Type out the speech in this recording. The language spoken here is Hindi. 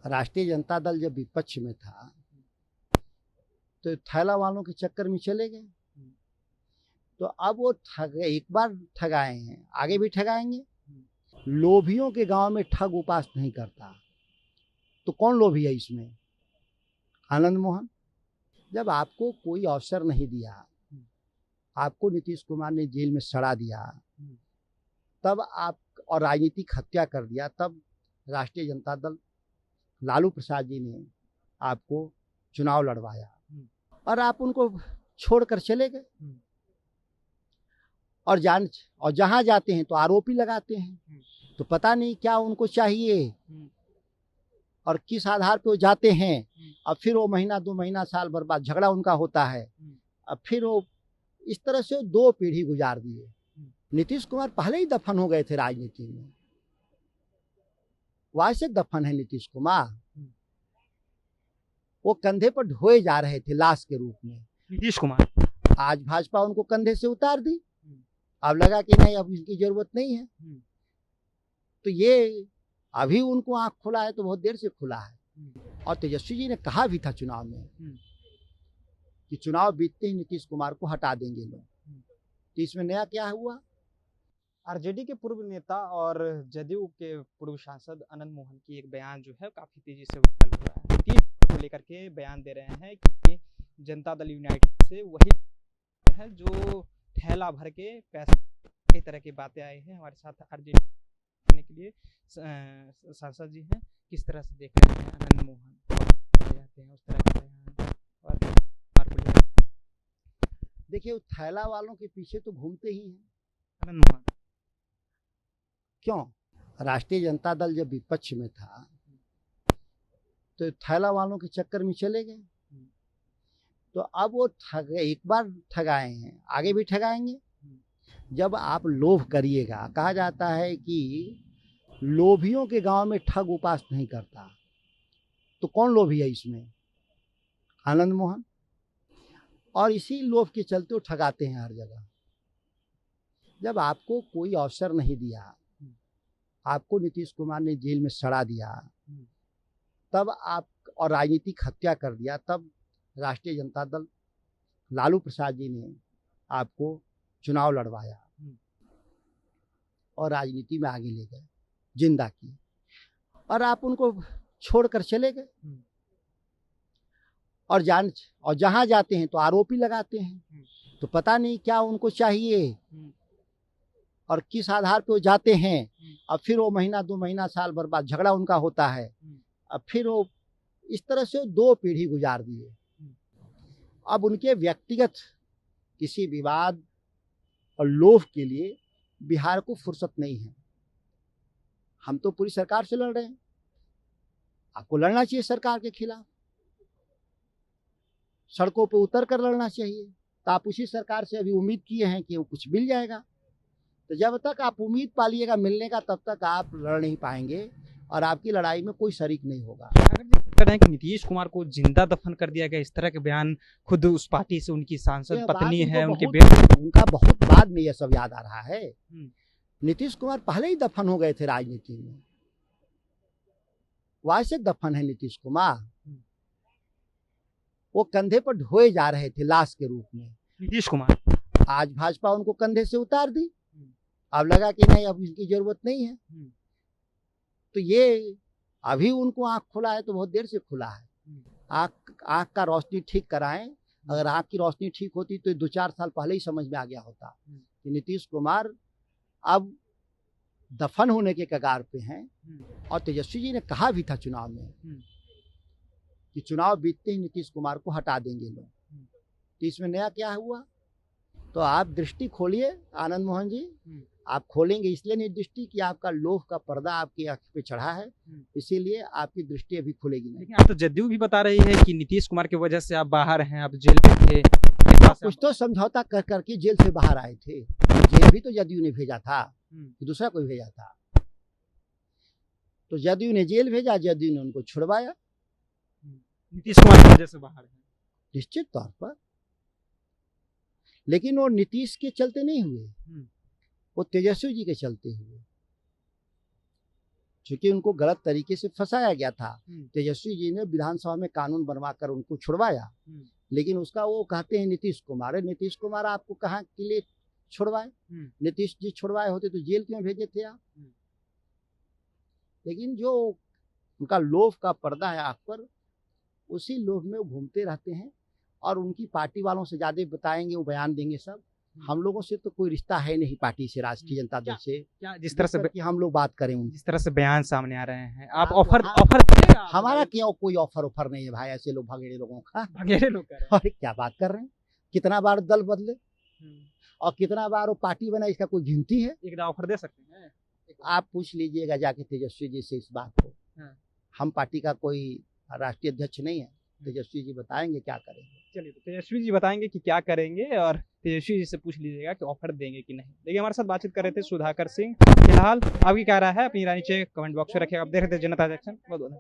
राष्ट्रीय जनता दल जब विपक्ष में था तो थैला वालों के चक्कर में चले गए। तो अब वो एक बार ठगाए हैं, आगे भी ठगाएंगे। लोभियों के गांव में ठग उपास नहीं करता, तो कौन लोभी है इसमें? आनंद मोहन। जब आपको कोई अवसर नहीं दिया, आपको नीतीश कुमार ने जेल में सड़ा दिया, तब आप और राजनीतिक हत्या कर दिया, तब राष्ट्रीय जनता दल लालू प्रसाद जी ने आपको चुनाव लड़वाया और आप उनको छोड़कर चले गए। और जहां जाते हैं तो आरोपी लगाते हैं। तो पता नहीं क्या उनको चाहिए और किस आधार पे वो जाते हैं। अब फिर वो महीना 2 महीना साल भर बाद झगड़ा उनका होता है। अब फिर वो इस तरह से 2 पीढ़ी गुजार दिए। नीतीश कुमार पहले ही दफन हो गए थे राजनीति में। वैसे दफन है नीतीश कुमार, वो कंधे पर ढोए जा रहे थे लाश के रूप में। नीतीश कुमार आज भाजपा उनको कंधे से उतार दी। अब लगा कि नहीं, अब इनकी जरूरत नहीं है। तो ये अभी उनको आंख खुला है तो बहुत देर से खुला है। और तेजस्वी जी ने कहा भी था चुनाव में कि चुनाव बीतते ही नीतीश कुमार को हटा देंगे लोग। तो इसमें नया क्या हुआ? आरजेडी के पूर्व नेता और जदयू के पूर्व सांसद आनंद मोहन की एक बयान जो है काफी तेजी से वायरल हो रहा है। नीतीश को लेकर के बयान दे रहे हैं कि जनता दल यूनाइटेड से वही है जो थैला भर के पैसे, कई तरह की बातें आई हैं। हमारे साथ आरजेडी करने के लिए सांसद जी हैं। किस तरह से देख रहे हैं आनंद मोहन जाते हैं उस तरह के बयान और देखिए, थैला वालों के पीछे तो घूमते ही हैं आनंद मोहन। क्यों? राष्ट्रीय जनता दल जब विपक्ष में था तो थैला वालों के चक्कर में चले गए। तो अब वो एक बार ठगाए हैं, आगे भी ठगाएंगे। जब आप लोभ करिएगा, कहा जाता है कि लोभियों के गांव में ठग उपास नहीं करता, तो कौन लोभी है इसमें? आनंद मोहन। और इसी लोभ के चलते वो ठगाते हैं हर जगह। जब आपको कोई अवसर नहीं दिया, आपको नीतीश कुमार ने जेल में सड़ा दिया, तब आप और राजनीतिक हत्या कर दिया, तब राष्ट्रीय जनता दल लालू प्रसाद जी ने आपको चुनाव लड़वाया और राजनीति में आगे ले गए, जिंदा किए। और आप उनको छोड़कर चले गए। और जहां जाते हैं तो आरोपी लगाते हैं। तो पता नहीं क्या उनको चाहिए और किस आधार पे वो जाते हैं। अब फिर वो महीना 2 महीना साल भर बाद झगड़ा उनका होता है। अब फिर वो इस तरह से 2 पीढ़ी गुजार दिए। अब उनके व्यक्तिगत किसी विवाद और लोभ के लिए बिहार को फुर्सत नहीं है। हम तो पूरी सरकार से लड़ रहे हैं, आपको लड़ना चाहिए सरकार के खिलाफ, सड़कों पे उतर कर लड़ना चाहिए। तो आप उसी सरकार से अभी उम्मीद किए हैं कि वो कुछ मिल जाएगा। तो जब तक आप उम्मीद पालिएगा मिलने का, तब तक आप लड़ नहीं पाएंगे और आपकी लड़ाई में कोई शरीक नहीं होगा। कह रहे हैं कि नीतीश कुमार को जिंदा दफन कर दिया गया, इस तरह के बयान खुद उस पार्टी से उनकी सांसद पत्नी है, उनका बहुत बाद में यह सब याद आ रहा है। नीतीश कुमार पहले ही दफन हो गए थे राजनीति में। वैसे दफन है नीतीश कुमार, वो कंधे पर ढोए जा रहे थे लाश के रूप में। नीतीश कुमार। आज भाजपा उनको कंधे से उतार दी। अब लगा कि नहीं, अब इनकी जरूरत नहीं है। तो ये अभी उनको आंख खुला है तो बहुत देर से खुला है। आंख का रोशनी ठीक कराएं। अगर आंख की रोशनी ठीक होती तो 2-4 साल पहले ही समझ में आ गया होता कि नीतीश कुमार अब दफन होने के कगार पे हैं। और तेजस्वी जी ने कहा भी था चुनाव में कि चुनाव बीतते ही नीतीश कुमार को हटा देंगे लोग। तो इसमें नया क्या हुआ? तो आप दृष्टि खोलिए आनंद मोहन जी। आप खोलेंगे इसलिए नहीं दृष्टि कि आपका लोभ का पर्दा आपकी आंख पे चढ़ा है, इसीलिए आपकी दृष्टि अभी खुलेगी नहीं। लेकिन आप तो जदयू भी बता रही है कि नीतीश कुमार की वजह से आप बाहर हैं, आप जेल में थे। कुछ तो समझौता कर करके जेल से बाहर आए थे। जेल भी तो जदयू ने भेजा था, दूसरा कोई भेजा था? तो जदयू ने जेल भेजा, जदयू ने उनको छुड़वाया। नीतीश कुमार की वजह से बाहर है निश्चित तौर पर। लेकिन वो नीतीश के चलते नहीं हुए, वो तेजस्वी जी के चलते हुए। क्योंकि उनको गलत तरीके से फंसाया गया था। तेजस्वी जी ने विधानसभा में कानून बनवाकर उनको छुड़वाया, लेकिन उसका वो कहते हैं नीतीश कुमार है। नीतीश कुमार आपको कहाँ के लिए छुड़वाए? नीतीश जी छुड़वाए होते तो जेल क्यों भेजे थे आप? लेकिन जो उनका लोभ का पर्दा है आँख पर, उसी लोभ में वो घूमते रहते हैं और उनकी पार्टी वालों से ज्यादा बताएंगे, वो बयान देंगे सब। हम लोगों से तो कोई रिश्ता है नहीं पार्टी से, राष्ट्रीय जनता दल से, क्या जिस तरह से कि हम लोग बात करें उनसे। जिस तरह से बयान सामने आ रहे हैं, आप हाँ, ऑफर हाँ, ऑफर करेंगे आप? हमारा क्यों कोई ऑफर नहीं है भाई, ऐसे लोग भगेड़े लोगों का। भगेड़े लोग कर रहे और क्या बात कर रहे हैं? कितना बार दल बदले हैं। और कितना बार वो पार्टी बना, इसका कोई गिनती है? एक ऑफर दे सकते हैं। आप पूछ लीजिएगा जाके तेजस्वी जी से इस बात को। हाँ। हम पार्टी का कोई राष्ट्रीय अध्यक्ष नहीं है, तेजस्वी जी बताएंगे क्या करेंगे। चलिए, तो तेजस्वी जी बताएंगे कि क्या करेंगे और तेजस्वी जी से पूछ लीजिएगा कि ऑफर देंगे कि नहीं। देखिए, हमारे साथ बातचीत कर रहे थे सुधाकर सिंह। फिलहाल आपकी क्या राय है अपनी राय नीचे कमेंट बॉक्स में रखिएगा। आप देख रहे थे जनता जंक्शन। बहुत बहुत